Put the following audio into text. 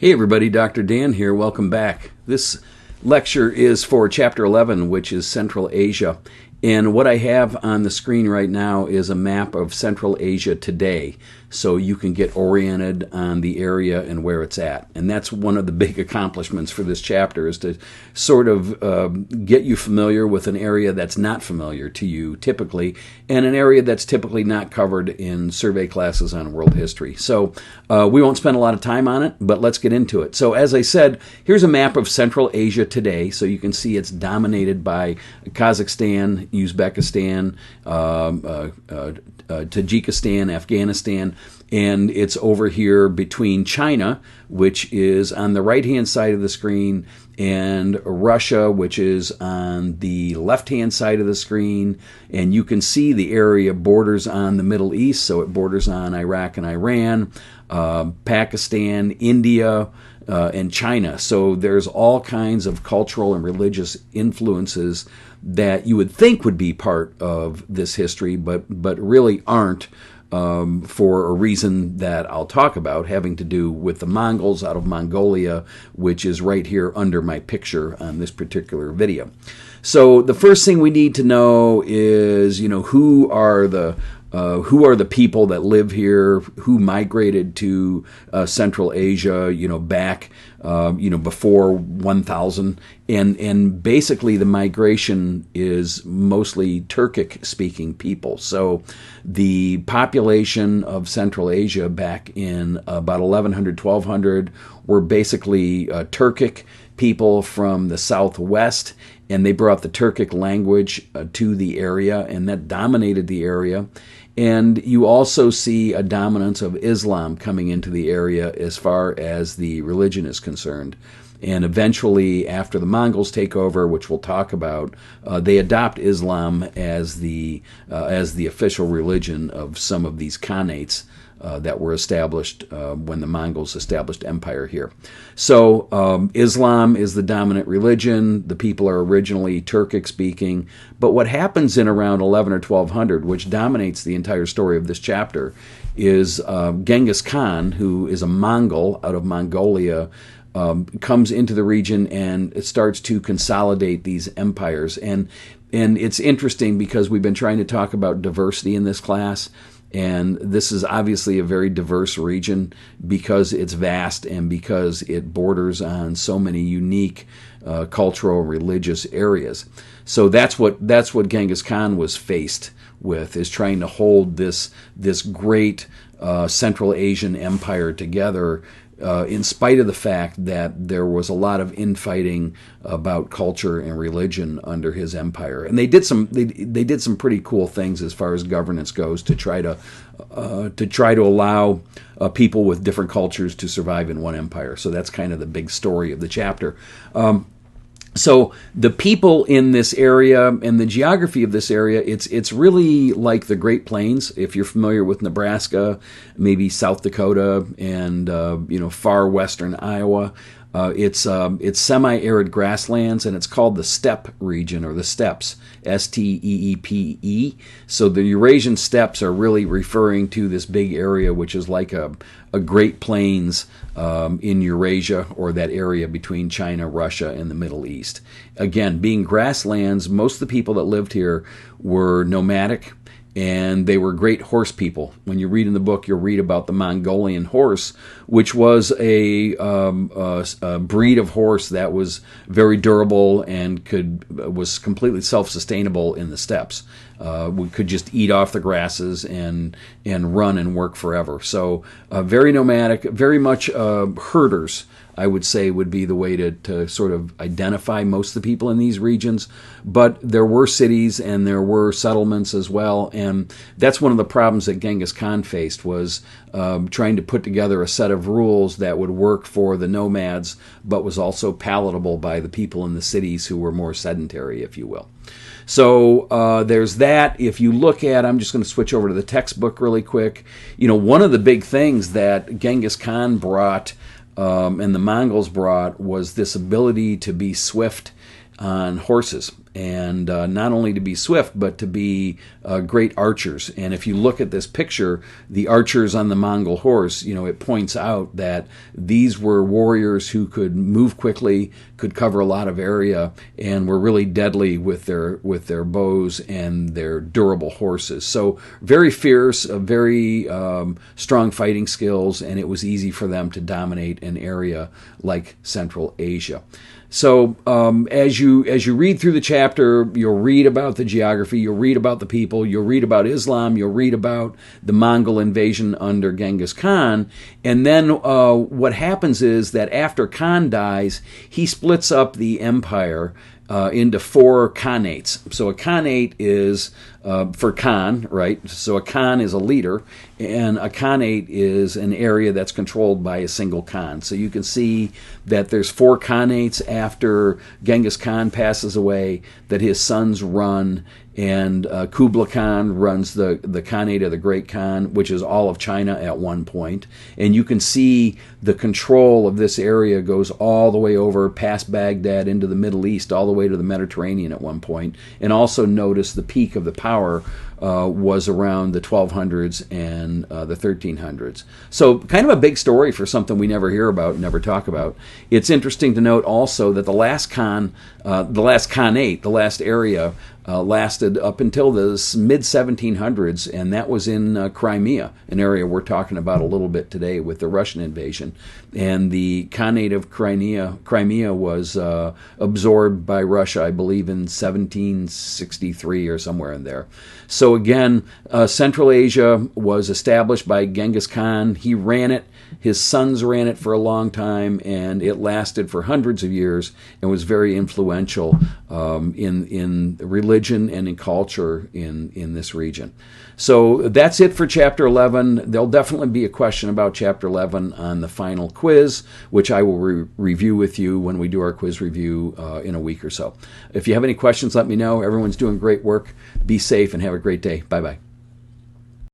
Hey everybody, Dr. Dan here. Welcome back. This lecture is for Chapter 11, which is Central Asia. And what I have on the screen right now is a map of Central Asia today, so you can get oriented on the area and where it's at. And that's one of the big accomplishments for this chapter, is to sort of get you familiar with an area that's not familiar to you typically, and an area that's typically not covered in survey classes on world history. So we won't spend a lot of time on it, but let's get into it. So as I said, here's a map of Central Asia today, so you can see it's dominated by Kazakhstan, Uzbekistan, Tajikistan, Afghanistan, and it's over here between China, which is on the right-hand side of the screen, and Russia, which is on the left-hand side of the screen. And you can see the area borders on the Middle East, so it borders on Iraq and Iran, Pakistan, India, and China. So there's all kinds of cultural and religious influences that you would think would be part of this history, but really aren't, for a reason that I'll talk about, having to do with the Mongols out of Mongolia, which is right here under my picture on this particular video. So the first thing we need to know is, who are the people that live here, who migrated to Central Asia, back, before 1000. And basically the migration is mostly Turkic-speaking people. So the population of Central Asia back in about 1100, 1200 were basically Turkic people from the southwest, and they brought the Turkic language to the area, and that dominated the area. And you also see a dominance of Islam coming into the area as far as the religion is concerned. And eventually, after the Mongols take over, which we'll talk about, they adopt Islam as the official religion of some of these khanates that were established when the Mongols established empire here. So Islam is the dominant religion. The people are originally Turkic speaking. But what happens in around 11 or 1200, which dominates the entire story of this chapter, is Genghis Khan, who is a Mongol out of Mongolia, comes into the region and it starts to consolidate these empires. And it's interesting because we've been trying to talk about diversity in this class. And this is obviously a very diverse region because it's vast and because it borders on so many unique cultural, religious areas. So that's what Genghis Khan was faced with, is trying to hold this great Central Asian empire together, in spite of the fact that there was a lot of infighting about culture and religion under his empire. And they did some pretty cool things as far as governance goes to try to allow people with different cultures to survive in one empire. So that's kind of the big story of the chapter. So the people in this area and the geography of this area, it's really like the Great Plains. If you're familiar with Nebraska, maybe South Dakota, and far western Iowa, it's semi-arid grasslands, and it's called the steppe region, or the steppes, S-T-E-E-P-E. So the Eurasian steppes are really referring to this big area, which is like a Great Plains in Eurasia, or that area between China, Russia, and the Middle East. Again, being grasslands, most of the people that lived here were nomadic, and they were great horse people. When you read in the book, you'll read about the Mongolian horse, which was a breed of horse that was very durable and was completely self-sustainable in the steppes. We could just eat off the grasses and run and work forever. So very nomadic, very much herders, I would say, would be the way to sort of identify most of the people in these regions. But there were cities and there were settlements as well, and that's one of the problems that Genghis Khan faced, was trying to put together a set of rules that would work for the nomads, but was also palatable by the people in the cities who were more sedentary, if you will. So there's that. If you look at, I'm just going to switch over to the textbook really quick. One of the big things that Genghis Khan brought and the Mongols brought was this ability to be swift on horses. and not only to be swift, but to be great archers. And if you look at this picture, the archers on the Mongol horse, it points out that these were warriors who could move quickly, could cover a lot of area, and were really deadly with their bows and their durable horses. So very fierce, very strong fighting skills, and it was easy for them to dominate an area like Central Asia. So as you read through the chapter, you'll read about the geography, you'll read about the people, you'll read about Islam, you'll read about the Mongol invasion under Genghis Khan, and then what happens is that after Khan dies, he splits up the empire into 4 khanates. So a khanate is for Khan, right? So a Khan is a leader, and a khanate is an area that's controlled by a single Khan. So you can see that there's 4 khanates after Genghis Khan passes away that his sons run, and Kublai Khan runs the Khanate of the Great Khan, which is all of China at one point. And you can see the control of this area goes all the way over past Baghdad into the Middle East, all the way to the Mediterranean at one point. And also notice the peak of the power was around the 1200s and the 1300s. So kind of a big story for something we never hear about, never talk about. It's interesting to note also that the last Khanate, the last area, lasted up until the mid-1700s, and that was in Crimea, an area we're talking about a little bit today with the Russian invasion. And the Khanate of Crimea was absorbed by Russia, I believe, in 1763 or somewhere in there. So again, Central Asia was established by Genghis Khan. He ran it. His sons ran it for a long time, and it lasted for hundreds of years and was very influential in religion and in culture in this region. So that's it for Chapter 11. There'll definitely be a question about Chapter 11 on the final quiz, which I will review with you when we do our quiz review in a week or so. If you have any questions, let me know. Everyone's doing great work. Be safe and have a great day. Bye-bye.